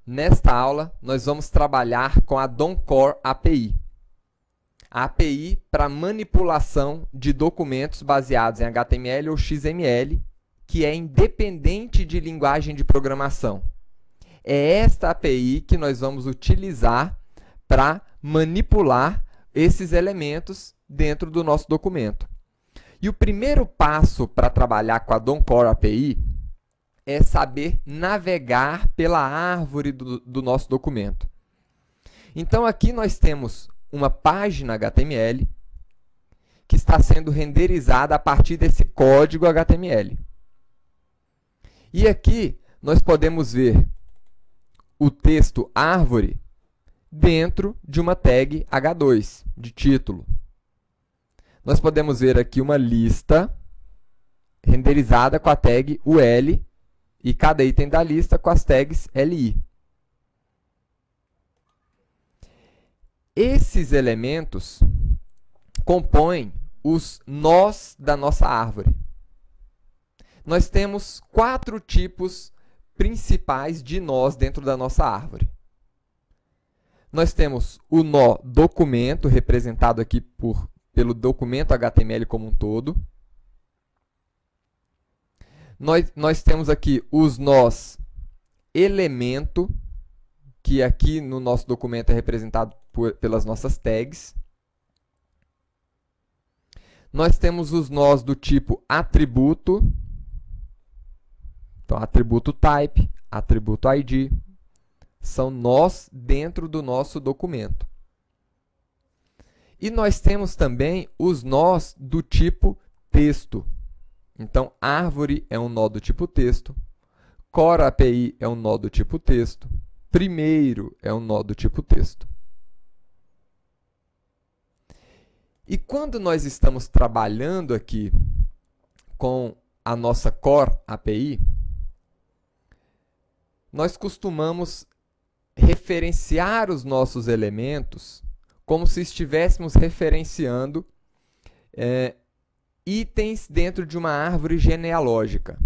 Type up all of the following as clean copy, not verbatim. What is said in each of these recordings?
Nesta aula, nós vamos trabalhar com a DOM Core API. A API para manipulação de documentos baseados em HTML ou XML, que é independente de linguagem de programação. É esta API que nós vamos utilizar para manipular esses elementos dentro do nosso documento. E o primeiro passo para trabalhar com a DOM Core API é saber navegar pela árvore do nosso documento. Então, aqui nós temos uma página HTML que está sendo renderizada a partir desse código HTML. E aqui nós podemos ver o texto árvore dentro de uma tag H2, de título. Nós podemos ver aqui uma lista renderizada com a tag UL e cada item da lista com as tags LI. Esses elementos compõem os nós da nossa árvore. Nós temos 4 tipos principais de nós dentro da nossa árvore. Nós temos o nó documento, representado aqui pelo documento HTML como um todo. Nós temos aqui os nós elemento, que aqui no nosso documento é representado pelas nossas tags. Nós temos os nós do tipo atributo, então atributo type, atributo ID, são nós dentro do nosso documento. E nós temos também os nós do tipo texto. Então, árvore é um nó do tipo texto, Core API é um nó do tipo texto, primeiro é um nó do tipo texto. E quando nós estamos trabalhando aqui com a nossa Core API, nós costumamos referenciar os nossos elementos como se estivéssemos referenciando itens dentro de uma árvore genealógica.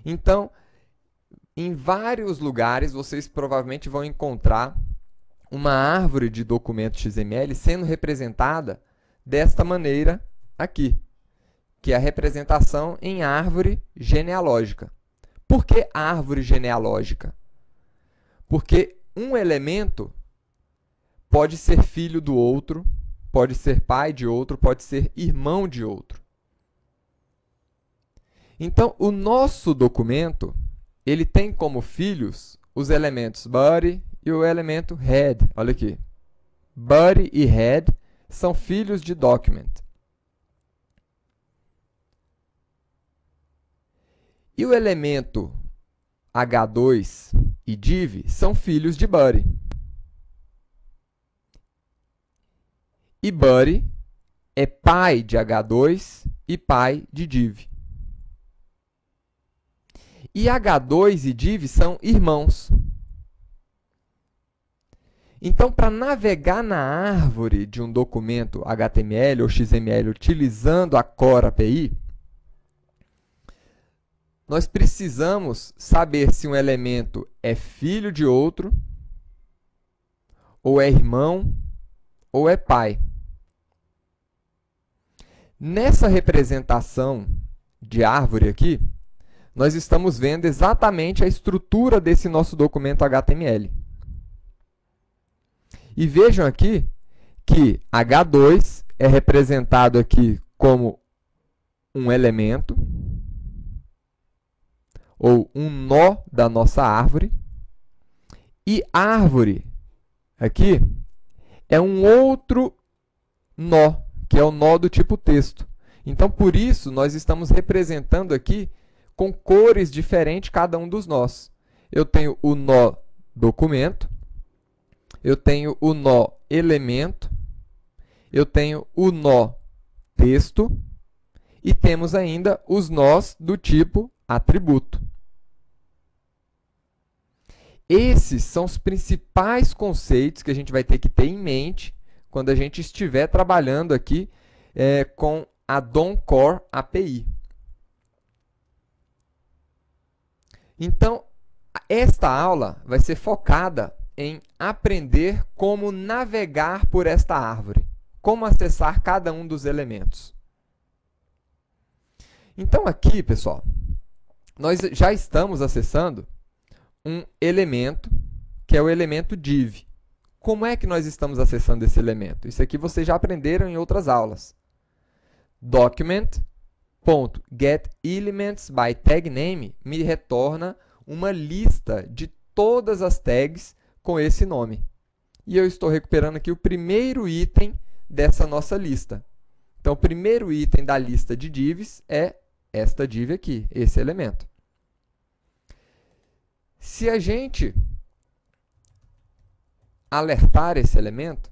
Então, em vários lugares, vocês provavelmente vão encontrar uma árvore de documento XML sendo representada desta maneira aqui, que é a representação em árvore genealógica. Por que árvore genealógica? Porque um elemento pode ser filho do outro, pode ser pai de outro, pode ser irmão de outro. Então, o nosso documento, ele tem como filhos os elementos body e o elemento head. Olha aqui. Body e head são filhos de document. E o elemento H2 e div são filhos de body. E body é pai de H2 e pai de div. E H2 e div são irmãos. Então, para navegar na árvore de um documento HTML ou XML utilizando a Core API, nós precisamos saber se um elemento é filho de outro, ou é irmão, ou é pai. Nessa representação de árvore aqui, nós estamos vendo exatamente a estrutura desse nosso documento HTML. E vejam aqui que H2 é representado aqui como um elemento, ou um nó da nossa árvore, e árvore aqui é um outro nó, que é o nó do tipo texto. Então, por isso, nós estamos representando aqui com cores diferentes cada um dos nós. Eu tenho o nó documento, eu tenho o nó elemento, eu tenho o nó texto e temos ainda os nós do tipo atributo. Esses são os principais conceitos que a gente vai ter que ter em mente quando a gente estiver trabalhando aqui com a DOM Core API. Então, Esta aula vai ser focada em aprender como navegar por esta árvore, como acessar cada um dos elementos. Então aqui, pessoal, nós já estamos acessando um elemento, que é o elemento div. Como é que nós estamos acessando esse elemento? Isso aqui vocês já aprenderam em outras aulas. Document.getElementsByTagName me retorna uma lista de todas as tags com esse nome. E eu estou recuperando aqui o primeiro item dessa nossa lista. Então, o primeiro item da lista de divs é esta div aqui, esse elemento. Se a gente alertar esse elemento,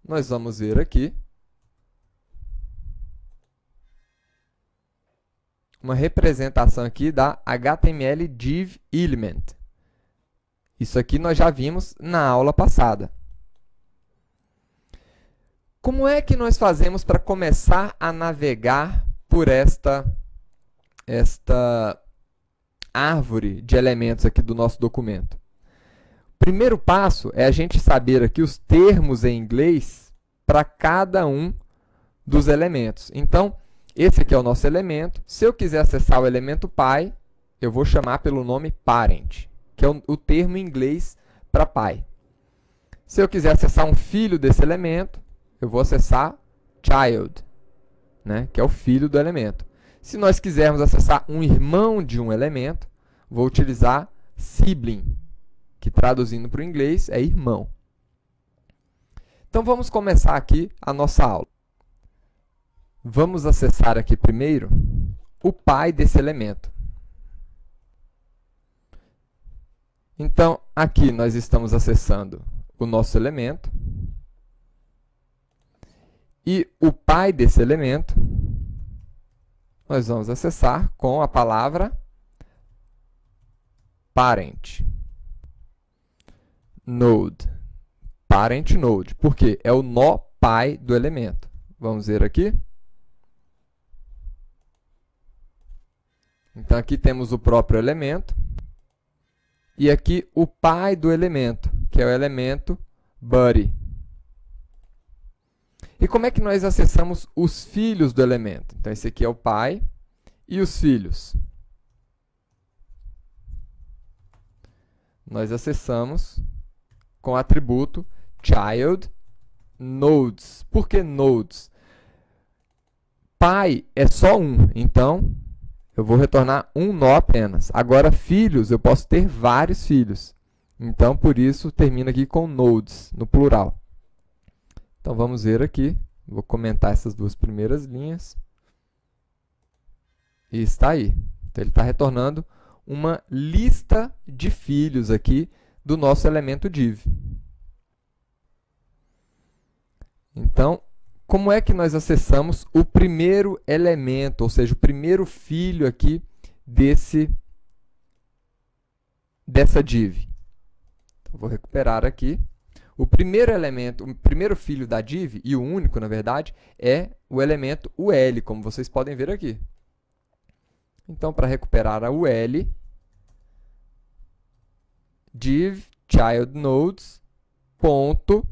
nós vamos ver aqui uma representação aqui da HTML div element. Isso aqui nós já vimos na aula passada. Como é que nós fazemos para começar a navegar por esta árvore de elementos aqui do nosso documento? O primeiro passo é a gente saber aqui os termos em inglês para cada um dos elementos. Então, esse aqui é o nosso elemento. Se eu quiser acessar o elemento pai, eu vou chamar pelo nome parent, que é o termo em inglês para pai. Se eu quiser acessar um filho desse elemento, eu vou acessar child, né, que é o filho do elemento. Se nós quisermos acessar um irmão de um elemento, vou utilizar sibling, que traduzindo para o inglês é irmão. Então, vamos começar aqui a nossa aula. Vamos acessar aqui primeiro o pai desse elemento. Então, aqui nós estamos acessando o nosso elemento. E o pai desse elemento, nós vamos acessar com a palavra parent. Node. Parent node. Por quê? É o nó pai do elemento. Vamos ver aqui. Então, aqui temos o próprio elemento. E aqui o pai do elemento, que é o elemento buddy. E como é que nós acessamos os filhos do elemento? Então, esse aqui é o pai e os filhos. Nós acessamos com o atributo child nodes. Por que nodes? Pai é só um, então eu vou retornar um nó apenas. Agora, filhos, eu posso ter vários filhos. Então, por isso, termina aqui com nodes, no plural. Então, vamos ver aqui. Vou comentar essas duas primeiras linhas. E está aí. Então, ele está retornando uma lista de filhos aqui do nosso elemento div. Então, como é que nós acessamos o primeiro elemento, ou seja, o primeiro filho aqui dessa div? Então, vou recuperar aqui. O primeiro elemento, o primeiro filho da div, e o único, na verdade, é o elemento UL, como vocês podem ver aqui. Então, para recuperar a UL, div child nodes ponto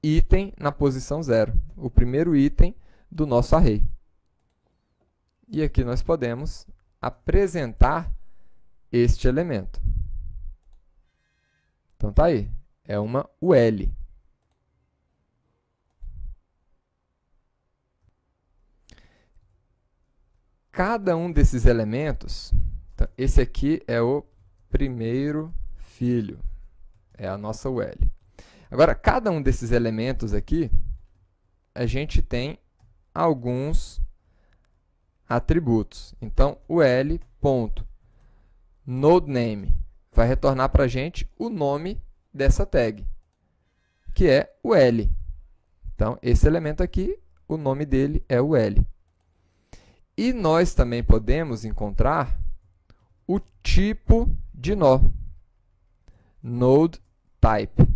item na posição 0, o primeiro item do nosso array. E aqui nós podemos apresentar este elemento. Então, tá aí. É uma UL. Cada um desses elementos, então, esse aqui é o primeiro filho. É a nossa UL. Agora, cada um desses elementos aqui, a gente tem alguns atributos. Então, ul.nodename vai retornar para a gente o nome dessa tag, que é o L. Então, esse elemento aqui, o nome dele é o L. E nós também podemos encontrar o tipo de nó, node type,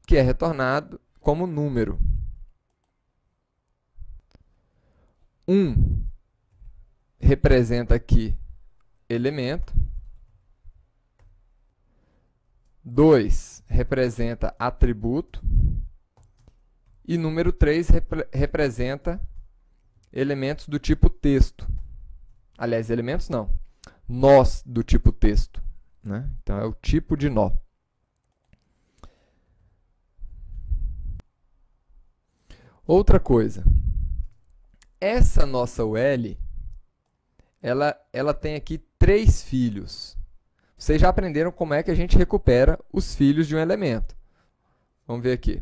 que é retornado como número. 1 representa aqui elemento. 2 representa atributo. E número 3 representa elementos do tipo texto. Aliás, elementos não. Nós do tipo texto, né? Então, é o tipo de nó. Outra coisa. Essa nossa UL, ela tem aqui 3 filhos. Vocês já aprenderam como é que a gente recupera os filhos de um elemento. Vamos ver aqui.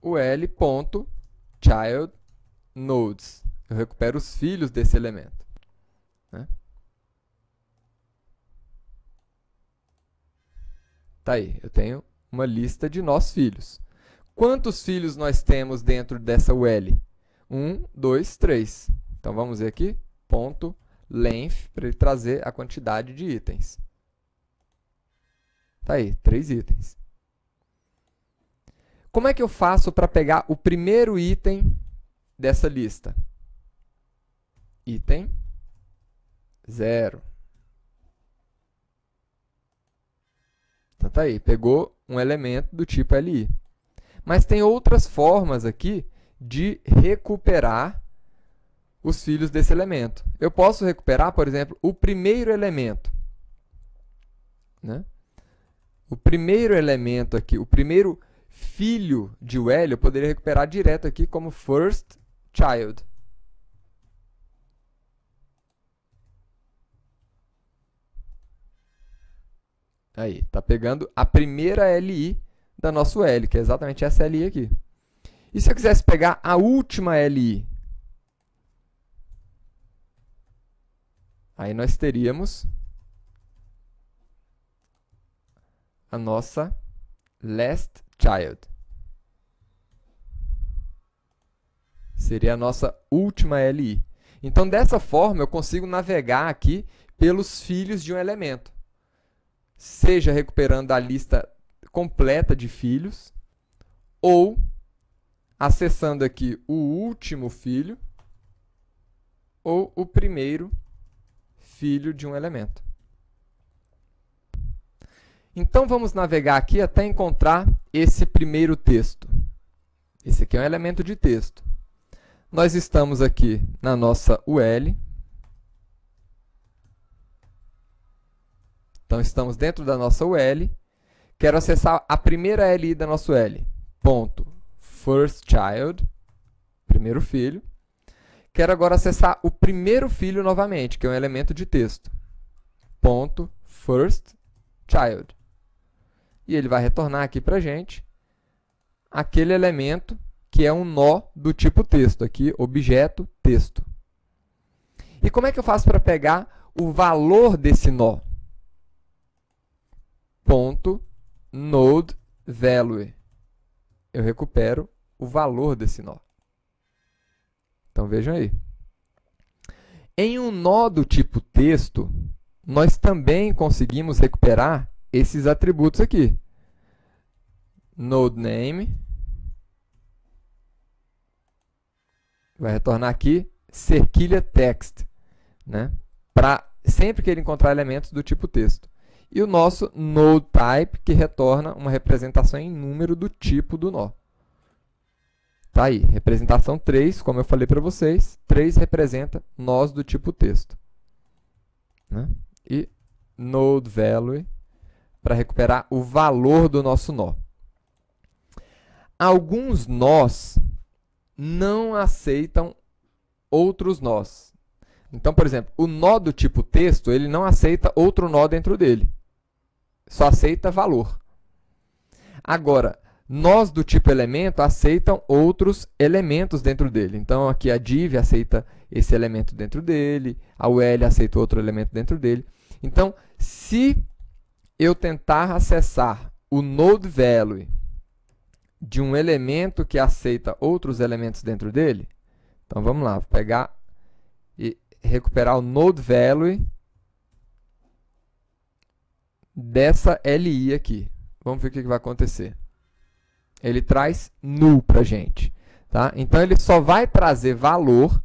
ul.childNodes. Eu recupero os filhos desse elemento, né? Tá aí, eu tenho uma lista de nós filhos. Quantos filhos nós temos dentro dessa UL? 1, 2, 3. Então, vamos ver aqui, ponto length, para ele trazer a quantidade de itens. Tá aí, 3 itens. Como é que eu faço para pegar o primeiro item dessa lista? Item 0. Então, tá aí, pegou um elemento do tipo LI. Mas tem outras formas aqui de recuperar os filhos desse elemento. Eu posso recuperar, por exemplo, o primeiro elemento, né? O primeiro elemento aqui, o primeiro filho de UL, eu poderia recuperar direto aqui como first child. Aí, está pegando a primeira LI da nossa UL, que é exatamente essa LI aqui. E se eu quisesse pegar a última LI? Aí nós teríamos a nossa last child. Seria a nossa última LI. Então, dessa forma, eu consigo navegar aqui pelos filhos de um elemento. Seja recuperando a lista completa de filhos, ou acessando aqui o último filho, ou o primeiro filho de um elemento. Então, vamos navegar aqui até encontrar esse primeiro texto. Esse aqui é um elemento de texto. Nós estamos aqui na nossa UL. Então, estamos dentro da nossa UL. Quero acessar a primeira LI da nossa UL. Ponto first child, primeiro filho. Quero agora acessar o primeiro filho novamente, que é um elemento de texto. Ponto first child. E ele vai retornar aqui para a gente aquele elemento que é um nó do tipo texto. Aqui, objeto texto. E como é que eu faço para pegar o valor desse nó? Ponto node value. Eu recupero o valor desse nó. Então, vejam aí. Em um nó do tipo texto, nós também conseguimos recuperar esses atributos aqui. Node name. Vai retornar aqui cerquilha text, né? Para sempre que ele encontrar elementos do tipo texto. E o nosso node type, que retorna uma representação em número do tipo do nó. Tá aí, representação 3, como eu falei para vocês, 3 representa nós do tipo texto, né? E node value para recuperar o valor do nosso nó. Alguns nós não aceitam outros nós. Então, por exemplo, o nó do tipo texto, ele não aceita outro nó dentro dele. Só aceita valor. Agora, nós do tipo elemento aceitam outros elementos dentro dele. Então, aqui a div aceita esse elemento dentro dele, a UL aceita outro elemento dentro dele. Então, se eu tentar acessar o node value de um elemento que aceita outros elementos dentro dele, então vamos lá, vou pegar e recuperar o node value dessa LI aqui. Vamos ver o que vai acontecer. Ele traz null para a gente. Tá? Então, ele só vai trazer valor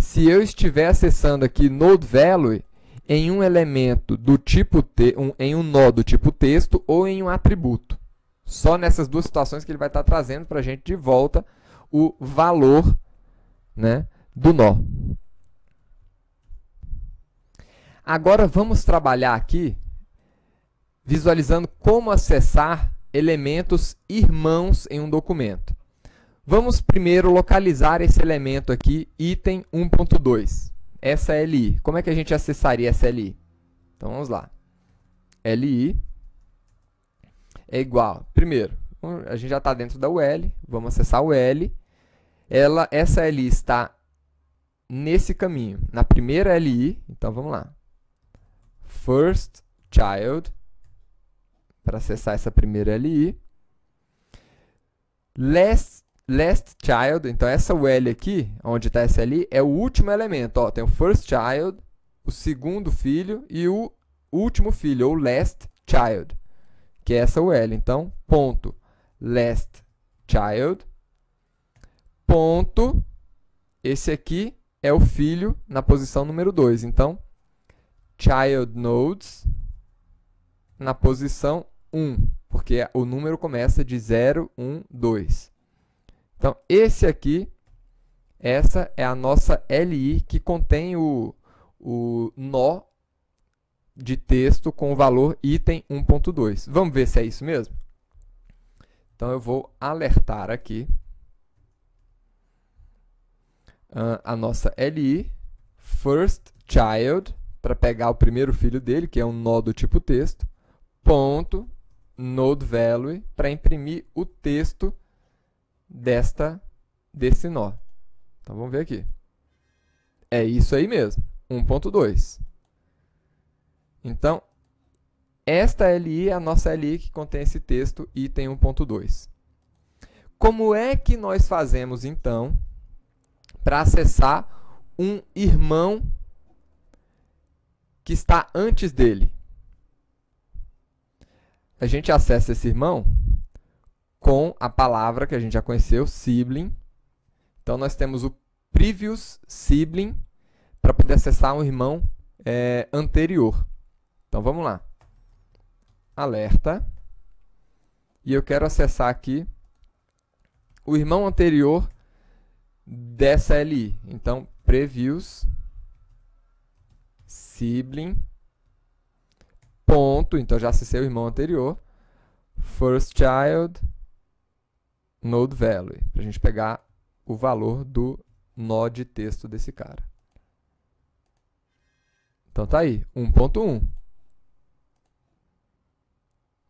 se eu estiver acessando aqui NodeValue em um elemento do tipo em um nó do tipo texto ou em um atributo. Só nessas duas situações que ele vai estar trazendo para a gente de volta o valor, né, do nó. Agora vamos trabalhar aqui visualizando como acessar elementos irmãos em um documento. Vamos primeiro localizar esse elemento aqui, item 1.2, essa LI. Como é que a gente acessaria essa LI? Então vamos lá. LI é igual, primeiro, a gente já está dentro da UL, vamos acessar o L. Essa LI está nesse caminho, na primeira LI, então vamos lá. First child, para acessar essa primeira LI. Last child, então essa UL aqui, onde está essa LI, é o último elemento. Ó, tem o first child, o segundo filho e o último filho, ou last child, que é essa UL. Então, ponto last child, ponto, esse aqui é o filho na posição número 2. Então, child nodes na posição 1, porque o número começa de 0, 1, 2. Então, esse aqui, essa é a nossa LI que contém o nó de texto com o valor item 1.2. Vamos ver se é isso mesmo? Então, eu vou alertar aqui a nossa LI, first child, para pegar o primeiro filho dele, que é um nó do tipo texto, ponto, NodeValue, para imprimir o texto desse nó. Então, vamos ver aqui. É isso aí mesmo, 1.2. Então, esta LI é a nossa LI que contém esse texto item 1.2. Como é que nós fazemos, então, para acessar um irmão que está antes dele? A gente acessa esse irmão com a palavra que a gente já conheceu, sibling. Então, nós temos o previous sibling para poder acessar um irmão anterior. Então, vamos lá. Alerta. E eu quero acessar aqui o irmão anterior dessa LI. Então, previous sibling, ponto, então já acessei o irmão anterior, first child, NodeValue, para a gente pegar o valor do nó de texto desse cara. Então tá aí, 1.1.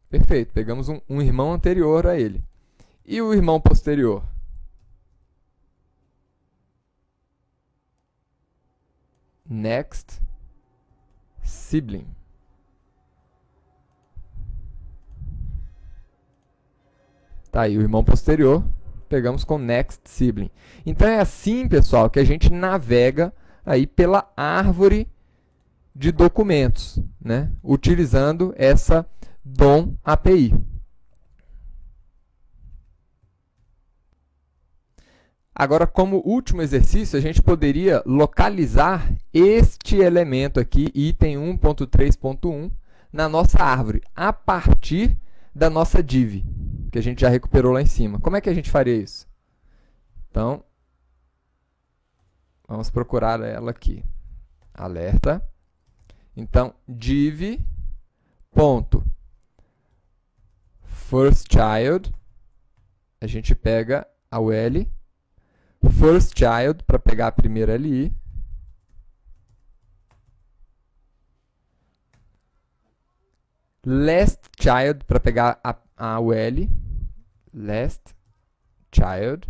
Perfeito, pegamos um irmão anterior a ele. E o irmão posterior? Next sibling. Tá aí o irmão posterior, pegamos com next sibling. Então é assim, pessoal, que a gente navega aí pela árvore de documentos, né? Utilizando essa DOM API. Agora, como último exercício, a gente poderia localizar este elemento aqui, item 1.3.1, na nossa árvore, a partir da nossa div, que a gente já recuperou lá em cima. Como é que a gente faria isso? Então, vamos procurar ela aqui. Alerta. Então, div, ponto, first child, a gente pega a UL, first child, para pegar a primeira LI, last child, para pegar a UL, last child.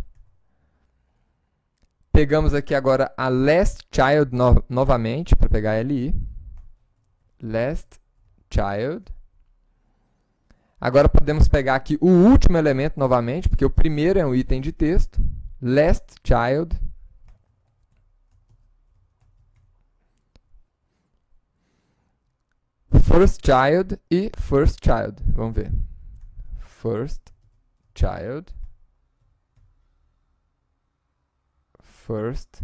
Pegamos aqui agora a last child novamente, para pegar a LI, last child. Agora podemos pegar aqui o último elemento novamente, porque o primeiro é um item de texto, last child. First child e first child. Vamos ver. First child. First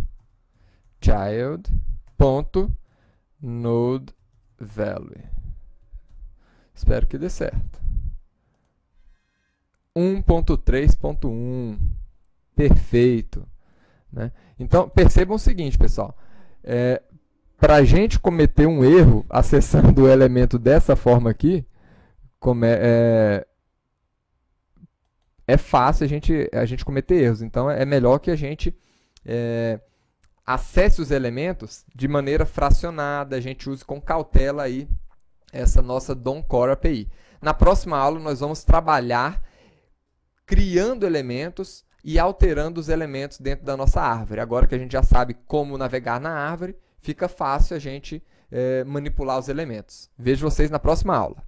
child.nodeValue. Espero que dê certo. 1.3.1. Perfeito. Né? Então, percebam o seguinte, pessoal. Para a gente cometer um erro acessando o elemento dessa forma aqui, é fácil a gente cometer erros. Então, é melhor que a gente acesse os elementos de maneira fracionada, a gente use com cautela aí essa nossa DOM Core API. Na próxima aula, nós vamos trabalhar criando elementos e alterando os elementos dentro da nossa árvore. Agora que a gente já sabe como navegar na árvore, fica fácil a gente manipular os elementos. Vejo vocês na próxima aula.